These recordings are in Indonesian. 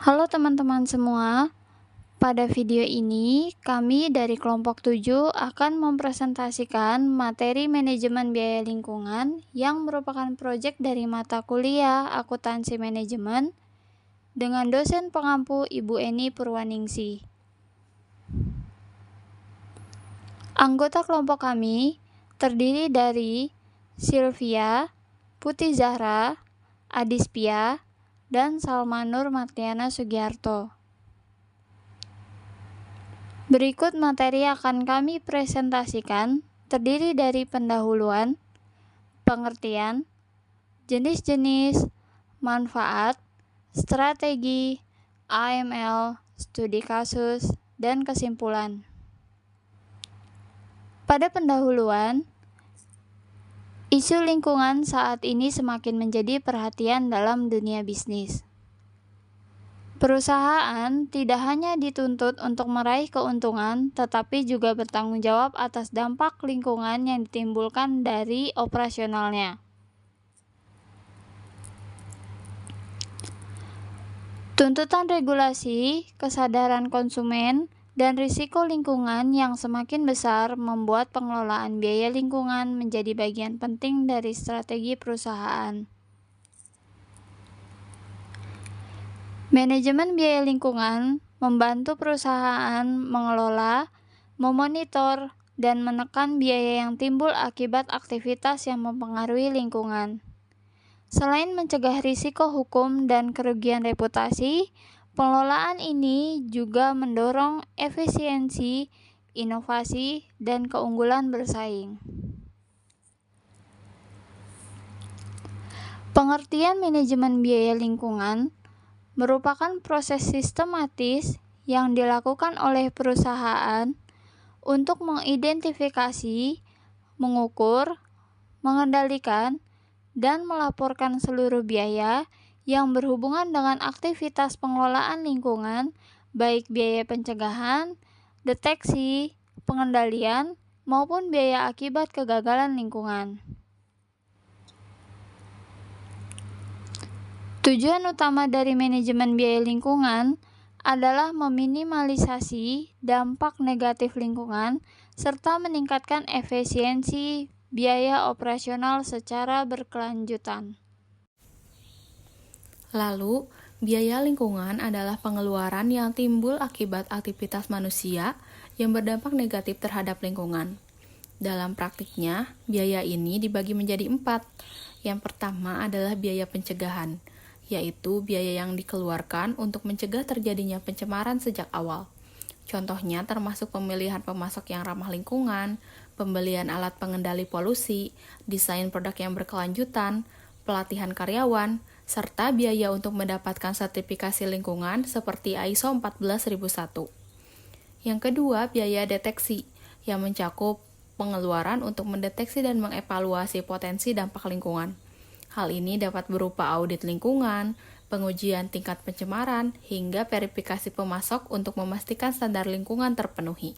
Halo teman-teman semua, pada video ini kami dari kelompok 7 akan mempresentasikan materi manajemen biaya lingkungan yang merupakan proyek dari mata kuliah akuntansi manajemen dengan dosen pengampu Ibu Eni Purwaningsih. Anggota kelompok kami terdiri dari Sylvia, Putih Zahra, Adispia, dan Salmanur Martiana Sugiarto. Berikut materi akan kami presentasikan terdiri dari pendahuluan, pengertian, jenis-jenis, manfaat, strategi, AML, studi kasus, dan kesimpulan. Pada pendahuluan, isu lingkungan saat ini semakin menjadi perhatian dalam dunia bisnis. Perusahaan tidak hanya dituntut untuk meraih keuntungan, tetapi juga bertanggung jawab atas dampak lingkungan yang ditimbulkan dari operasionalnya. Tuntutan regulasi, kesadaran konsumen, dan risiko lingkungan yang semakin besar membuat pengelolaan biaya lingkungan menjadi bagian penting dari strategi perusahaan. Manajemen biaya lingkungan membantu perusahaan mengelola, memonitor, dan menekan biaya yang timbul akibat aktivitas yang mempengaruhi lingkungan. Selain mencegah risiko hukum dan kerugian reputasi, pengelolaan ini juga mendorong efisiensi, inovasi, dan keunggulan bersaing. Pengertian manajemen biaya lingkungan merupakan proses sistematis yang dilakukan oleh perusahaan untuk mengidentifikasi, mengukur, mengendalikan, dan melaporkan seluruh biaya yang berhubungan dengan aktivitas pengelolaan lingkungan, baik biaya pencegahan, deteksi, pengendalian, maupun biaya akibat kegagalan lingkungan. Tujuan utama dari manajemen biaya lingkungan adalah meminimalisasi dampak negatif lingkungan serta meningkatkan efisiensi biaya operasional secara berkelanjutan. Lalu, biaya lingkungan adalah pengeluaran yang timbul akibat aktivitas manusia yang berdampak negatif terhadap lingkungan. Dalam praktiknya, biaya ini dibagi menjadi 4. Yang pertama adalah biaya pencegahan, yaitu biaya yang dikeluarkan untuk mencegah terjadinya pencemaran sejak awal. Contohnya termasuk pemilihan pemasok yang ramah lingkungan, pembelian alat pengendali polusi, desain produk yang berkelanjutan, pelatihan karyawan, serta biaya untuk mendapatkan sertifikasi lingkungan seperti ISO 14001. Yang kedua, biaya deteksi, yang mencakup pengeluaran untuk mendeteksi dan mengevaluasi potensi dampak lingkungan. Hal ini dapat berupa audit lingkungan, pengujian tingkat pencemaran, hingga verifikasi pemasok untuk memastikan standar lingkungan terpenuhi.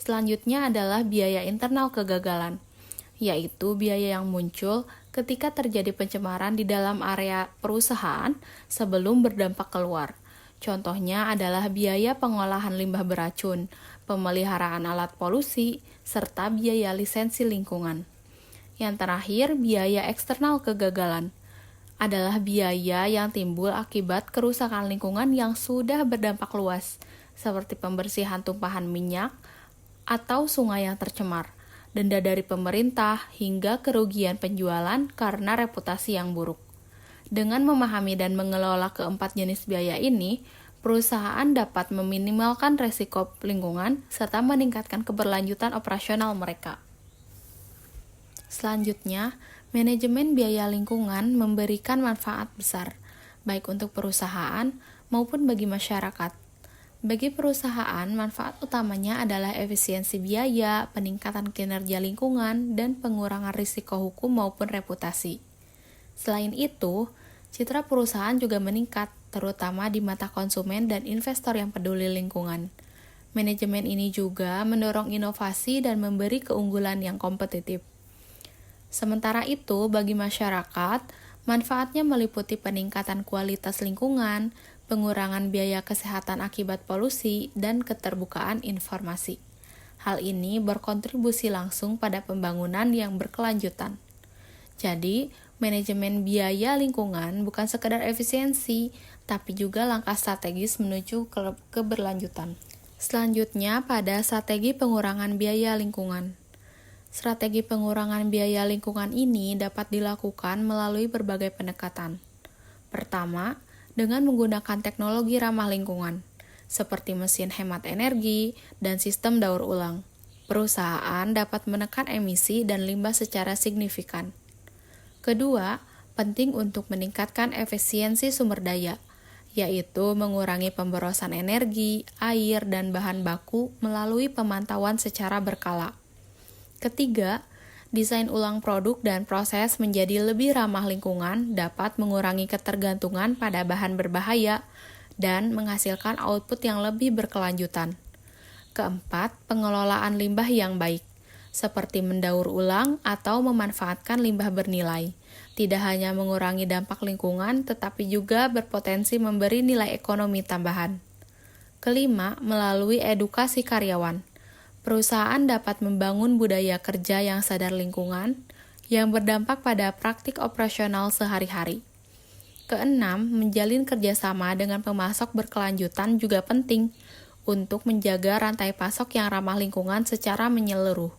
Selanjutnya adalah biaya internal kegagalan, yaitu biaya yang muncul ketika terjadi pencemaran di dalam area perusahaan sebelum berdampak keluar. Contohnya adalah biaya pengolahan limbah beracun, pemeliharaan alat polusi, serta biaya lisensi lingkungan. Yang terakhir, biaya eksternal kegagalan adalah biaya yang timbul akibat kerusakan lingkungan yang sudah berdampak luas, seperti pembersihan tumpahan minyak atau sungai yang tercemar, denda dari pemerintah, hingga kerugian penjualan karena reputasi yang buruk. Dengan memahami dan mengelola keempat jenis biaya ini, perusahaan dapat meminimalkan risiko lingkungan serta meningkatkan keberlanjutan operasional mereka. Selanjutnya, manajemen biaya lingkungan memberikan manfaat besar, baik untuk perusahaan maupun bagi masyarakat. Bagi perusahaan, manfaat utamanya adalah efisiensi biaya, peningkatan kinerja lingkungan, dan pengurangan risiko hukum maupun reputasi. Selain itu, citra perusahaan juga meningkat, terutama di mata konsumen dan investor yang peduli lingkungan. Manajemen ini juga mendorong inovasi dan memberi keunggulan yang kompetitif. Sementara itu, bagi masyarakat, manfaatnya meliputi peningkatan kualitas lingkungan, pengurangan biaya kesehatan akibat polusi, dan keterbukaan informasi. Hal ini berkontribusi langsung pada pembangunan yang berkelanjutan. Jadi, manajemen biaya lingkungan bukan sekedar efisiensi, tapi juga langkah strategis menuju keberlanjutan. Selanjutnya, pada strategi pengurangan biaya lingkungan. Strategi pengurangan biaya lingkungan ini dapat dilakukan melalui berbagai pendekatan. Pertama, dengan menggunakan teknologi ramah lingkungan, seperti mesin hemat energi dan sistem daur ulang. Perusahaan dapat menekan emisi dan limbah secara signifikan. Kedua, penting untuk meningkatkan efisiensi sumber daya, yaitu mengurangi pemborosan energi, air, dan bahan baku melalui pemantauan secara berkala. Ketiga, desain ulang produk dan proses menjadi lebih ramah lingkungan dapat mengurangi ketergantungan pada bahan berbahaya dan menghasilkan output yang lebih berkelanjutan. Keempat, pengelolaan limbah yang baik, seperti mendaur ulang atau memanfaatkan limbah bernilai. Tidak hanya mengurangi dampak lingkungan, tetapi juga berpotensi memberi nilai ekonomi tambahan. Kelima, melalui edukasi karyawan. Perusahaan dapat membangun budaya kerja yang sadar lingkungan, yang berdampak pada praktik operasional sehari-hari. Keenam, menjalin kerjasama dengan pemasok berkelanjutan juga penting untuk menjaga rantai pasok yang ramah lingkungan secara menyeluruh.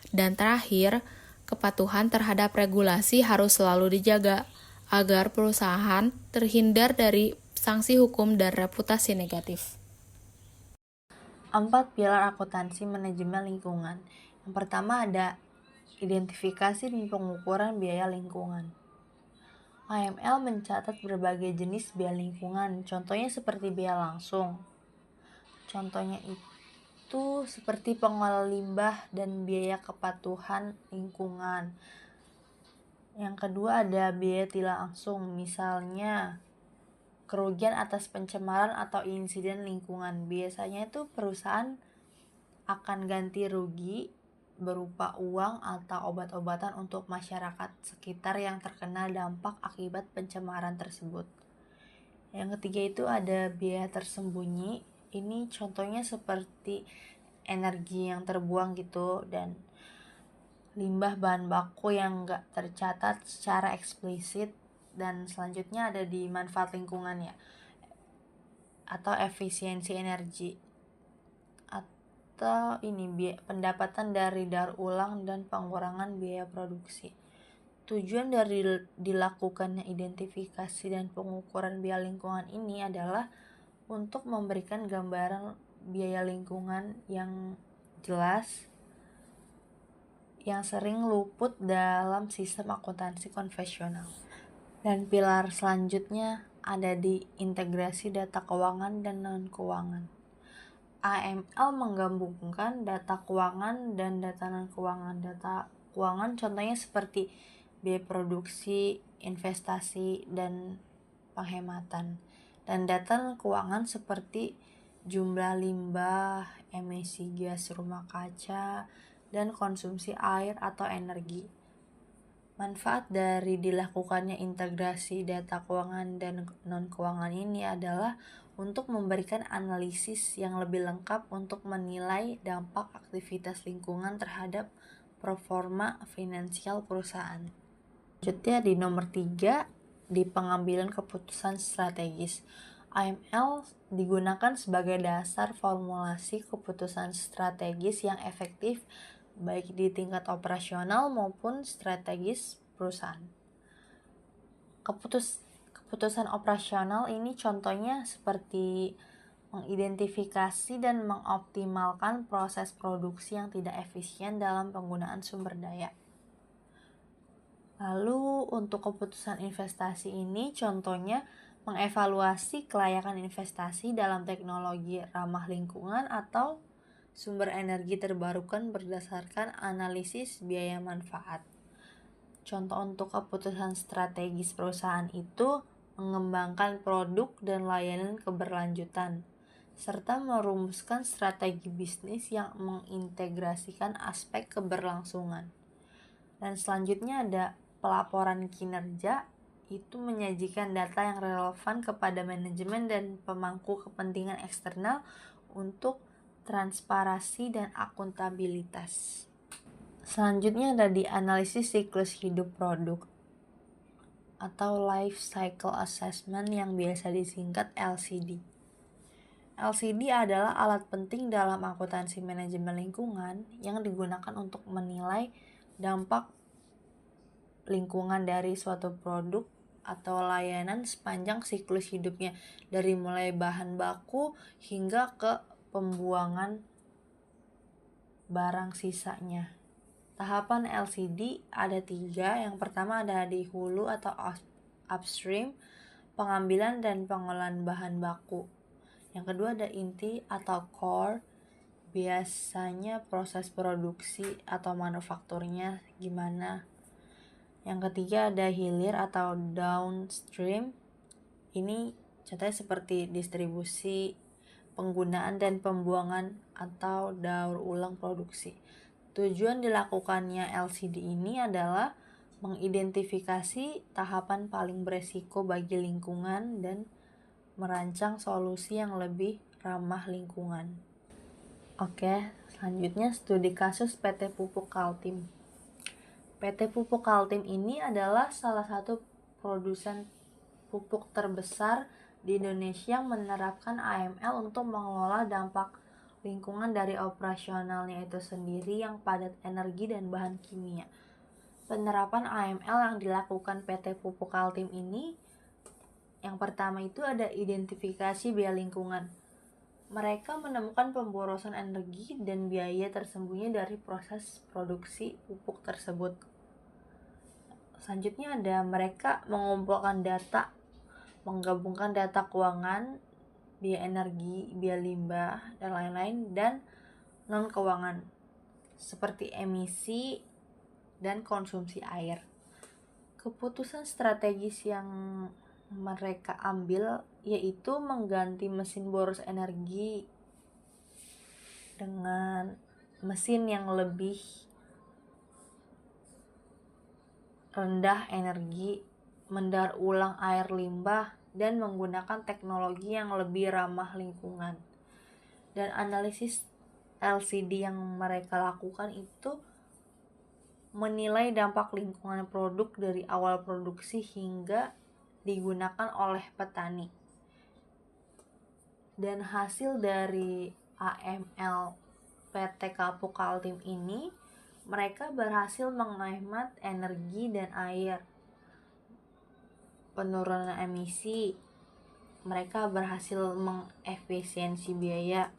Dan terakhir, kepatuhan terhadap regulasi harus selalu dijaga agar perusahaan terhindar dari sanksi hukum dan reputasi negatif. 4 pilar akuntansi manajemen lingkungan. Yang pertama ada identifikasi dan pengukuran biaya lingkungan. AML mencatat berbagai jenis biaya lingkungan, contohnya seperti biaya langsung. Contohnya itu seperti pengelola limbah dan biaya kepatuhan lingkungan. Yang kedua ada biaya tidak langsung, misalnya kerugian atas pencemaran atau insiden lingkungan. Biasanya itu perusahaan akan ganti rugi berupa uang atau obat-obatan untuk masyarakat sekitar yang terkena dampak akibat pencemaran tersebut. Yang ketiga itu ada biaya tersembunyi. Ini contohnya seperti energi yang terbuang gitu, dan limbah bahan baku yang nggak tercatat secara eksplisit. Dan selanjutnya ada di manfaat lingkungan ya, atau efisiensi energi, atau ini pendapatan dari daur ulang dan pengurangan biaya produksi. Tujuan dari dilakukannya identifikasi dan pengukuran biaya lingkungan ini adalah untuk memberikan gambaran biaya lingkungan yang jelas yang sering luput dalam sistem akuntansi konvensional. Dan pilar selanjutnya ada di integrasi data keuangan dan non-keuangan. AML menggabungkan data keuangan dan data non-keuangan. Data keuangan contohnya seperti biaya produksi, investasi, dan penghematan. Dan data non-keuangan seperti jumlah limbah, emisi gas rumah kaca, dan konsumsi air atau energi. Manfaat dari dilakukannya integrasi data keuangan dan non-keuangan ini adalah untuk memberikan analisis yang lebih lengkap untuk menilai dampak aktivitas lingkungan terhadap performa finansial perusahaan. Selanjutnya di nomor 3, di pengambilan keputusan strategis. AML digunakan sebagai dasar formulasi keputusan strategis yang efektif baik di tingkat operasional maupun strategis perusahaan. Keputusan operasional ini contohnya seperti mengidentifikasi dan mengoptimalkan proses produksi yang tidak efisien dalam penggunaan sumber daya. Lalu untuk keputusan investasi ini contohnya mengevaluasi kelayakan investasi dalam teknologi ramah lingkungan atau sumber energi terbarukan berdasarkan analisis biaya manfaat. Contoh untuk keputusan strategis perusahaan itu mengembangkan produk dan layanan keberlanjutan, serta merumuskan strategi bisnis yang mengintegrasikan aspek keberlangsungan. Dan selanjutnya ada pelaporan kinerja. itu menyajikan data yang relevan kepada manajemen dan pemangku kepentingan eksternal untuk transparansi dan akuntabilitas. Selanjutnya ada di analisis siklus hidup produk atau Life Cycle Assessment yang biasa disingkat LCD. LCD adalah alat penting dalam akuntansi manajemen lingkungan yang digunakan untuk menilai dampak lingkungan dari suatu produk atau layanan sepanjang siklus hidupnya, dari mulai bahan baku hingga ke pembuangan barang sisanya. Tahapan LCD ada 3. Yang pertama ada di hulu atau upstream, pengambilan dan pengolahan bahan baku. Yang kedua ada inti atau core, biasanya proses produksi atau manufakturnya gimana. Yang ketiga ada hilir atau downstream. Ini contohnya seperti distribusi, penggunaan dan pembuangan atau daur ulang produksi. Tujuan dilakukannya LCD ini adalah mengidentifikasi tahapan paling beresiko bagi lingkungan dan merancang solusi yang lebih ramah lingkungan. Oke, selanjutnya studi kasus PT Pupuk Kaltim. PT Pupuk Kaltim ini adalah salah satu produsen pupuk terbesar di Indonesia yang menerapkan AML untuk mengelola dampak lingkungan dari operasionalnya itu sendiri yang padat energi dan bahan kimia. Penerapan AML yang dilakukan PT Pupuk Kaltim ini, yang pertama itu ada identifikasi biaya lingkungan. Mereka menemukan pemborosan energi dan biaya tersembunyi dari proses produksi pupuk tersebut. Selanjutnya ada mereka mengumpulkan data, menggabungkan data keuangan, biaya energi, biaya limbah, dan lain-lain, dan non-keuangan seperti emisi dan konsumsi air. Keputusan strategis yang mereka ambil yaitu mengganti mesin boros energi dengan mesin yang lebih rendah energi, mendaur ulang air limbah, dan menggunakan teknologi yang lebih ramah lingkungan. Dan analisis LCD yang mereka lakukan itu menilai dampak lingkungan produk dari awal produksi hingga digunakan oleh petani. Dan hasil dari AML PT Pupuk Kaltim ini, mereka berhasil menghemat energi dan air, penurunan emisi, mereka berhasil mengefisiensi biaya,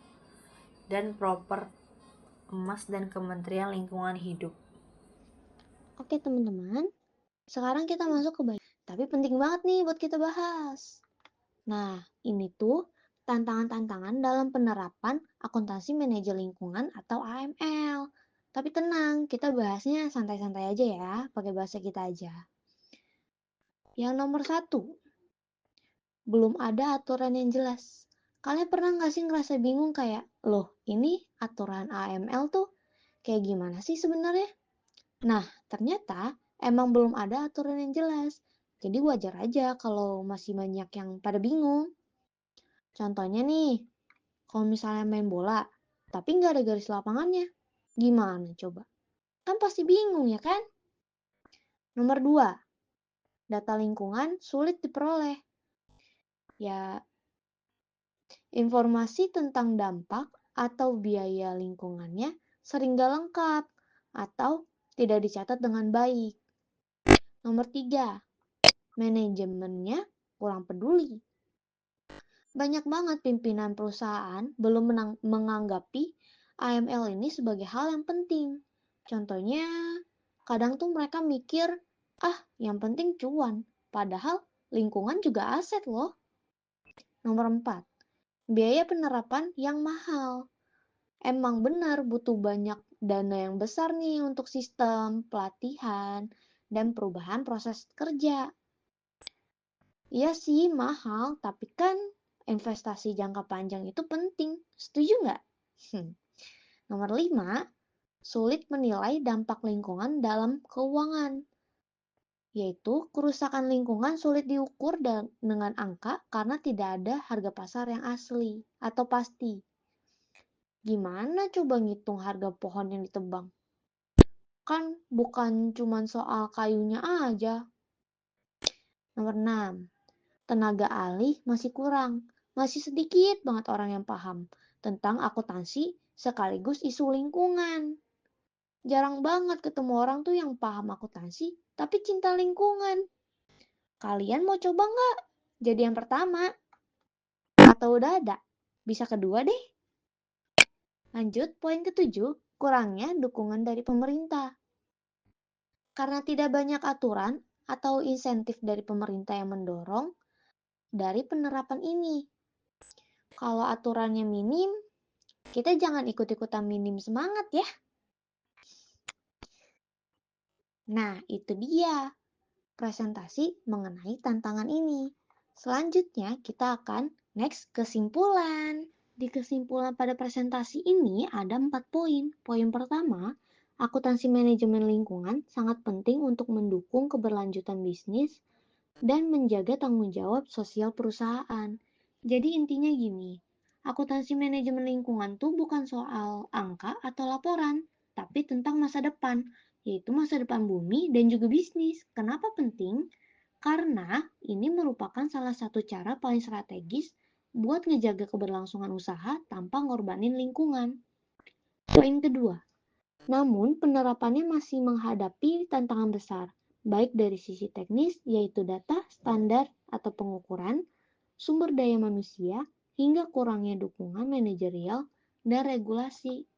dan proper emas dan Kementerian Lingkungan Hidup. Oke teman-teman, sekarang kita masuk ke bagian. Tapi penting banget nih buat kita bahas. Nah, ini tuh tantangan-tantangan dalam penerapan akuntansi manajer lingkungan atau AML. Tapi tenang, kita bahasnya santai-santai aja ya, pakai bahasa kita aja. Yang nomor 1, belum ada aturan yang jelas. Kalian pernah nggak sih ngerasa bingung kayak, loh ini aturan AML tuh kayak gimana sih sebenarnya? Nah, ternyata emang belum ada aturan yang jelas. Jadi wajar aja kalau masih banyak yang pada bingung. Contohnya nih, kalau misalnya main bola, tapi nggak ada garis lapangannya. Gimana coba? Kan pasti bingung ya kan? Nomor 2, data lingkungan sulit diperoleh. Ya, informasi tentang dampak atau biaya lingkungannya sering gak lengkap atau tidak dicatat dengan baik. Nomor 3, manajemennya kurang peduli. Banyak banget pimpinan perusahaan belum menganggapi AML ini sebagai hal yang penting. Contohnya, kadang tuh mereka mikir, yang penting cuan. Padahal lingkungan juga aset loh. Nomor 4, biaya penerapan yang mahal. Emang benar butuh banyak dana yang besar nih untuk sistem, pelatihan, dan perubahan proses kerja. Iya sih, mahal, tapi kan investasi jangka panjang itu penting. Setuju nggak? Nomor 5, sulit menilai dampak lingkungan dalam keuangan. yaitu kerusakan lingkungan sulit diukur dengan angka karena tidak ada harga pasar yang asli atau pasti. Gimana coba ngitung harga pohon yang ditebang? Kan bukan cuma soal kayunya aja. Nomor 6. Tenaga alih masih kurang. Masih sedikit banget orang yang paham tentang akuntansi sekaligus isu lingkungan. Jarang banget ketemu orang tuh yang paham akuntansi tapi cinta lingkungan. Kalian mau coba nggak jadi yang pertama? Atau udah ada? Bisa kedua deh. Lanjut, poin ketujuh, kurangnya dukungan dari pemerintah. Karena tidak banyak aturan atau insentif dari pemerintah yang mendorong dari penerapan ini. Kalau aturannya minim, kita jangan ikut-ikutan minim semangat ya. Nah, itu dia presentasi mengenai tantangan ini. Selanjutnya, kita akan next kesimpulan. Di kesimpulan pada presentasi ini ada 4 poin. Poin pertama, akuntansi manajemen lingkungan sangat penting untuk mendukung keberlanjutan bisnis dan menjaga tanggung jawab sosial perusahaan. Jadi intinya gini, akuntansi manajemen lingkungan tuh bukan soal angka atau laporan, tapi tentang masa depan, yaitu masa depan bumi dan juga bisnis. Kenapa penting? Karena ini merupakan salah satu cara paling strategis buat ngejaga keberlangsungan usaha tanpa ngorbanin lingkungan. Poin kedua, namun penerapannya masih menghadapi tantangan besar, baik dari sisi teknis yaitu data, standar atau pengukuran, sumber daya manusia, hingga kurangnya dukungan manajerial dan regulasi.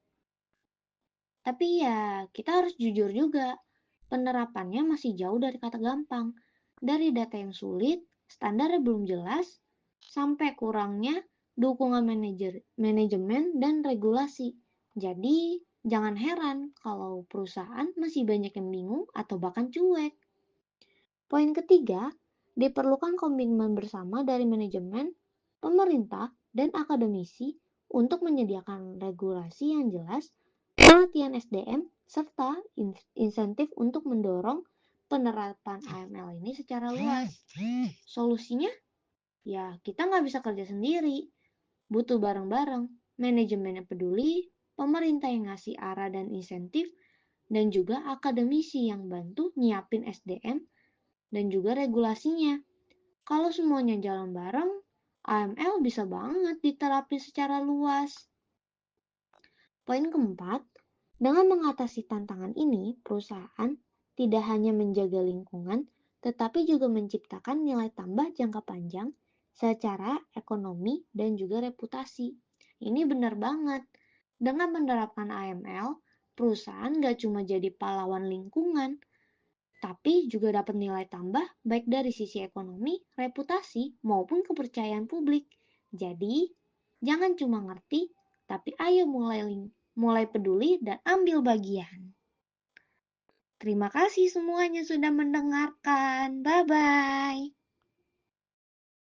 Tapi ya, kita harus jujur juga, penerapannya masih jauh dari kata gampang. Dari data yang sulit, standarnya belum jelas, sampai kurangnya dukungan manajemen dan regulasi. Jadi, jangan heran kalau perusahaan masih banyak yang bingung atau bahkan cuek. Poin ketiga, diperlukan komitmen bersama dari manajemen, pemerintah, dan akademisi untuk menyediakan regulasi yang jelas, pelatihan SDM, serta insentif untuk mendorong penerapan AML ini secara luas. Solusinya? Ya, kita nggak bisa kerja sendiri. Butuh bareng-bareng, manajemen yang peduli, pemerintah yang ngasih arah dan insentif, dan juga akademisi yang bantu nyiapin SDM dan juga regulasinya. Kalau semuanya jalan bareng, AML bisa banget diterapin secara luas. Poin keempat, dengan mengatasi tantangan ini, perusahaan tidak hanya menjaga lingkungan, tetapi juga menciptakan nilai tambah jangka panjang secara ekonomi dan juga reputasi. Ini benar banget. Dengan menerapkan AML, perusahaan gak cuma jadi pahlawan lingkungan, tapi juga dapat nilai tambah baik dari sisi ekonomi, reputasi, maupun kepercayaan publik. Jadi, jangan cuma ngerti, tapi ayo mulai peduli dan ambil bagian. Terima kasih semuanya sudah mendengarkan. Bye-bye.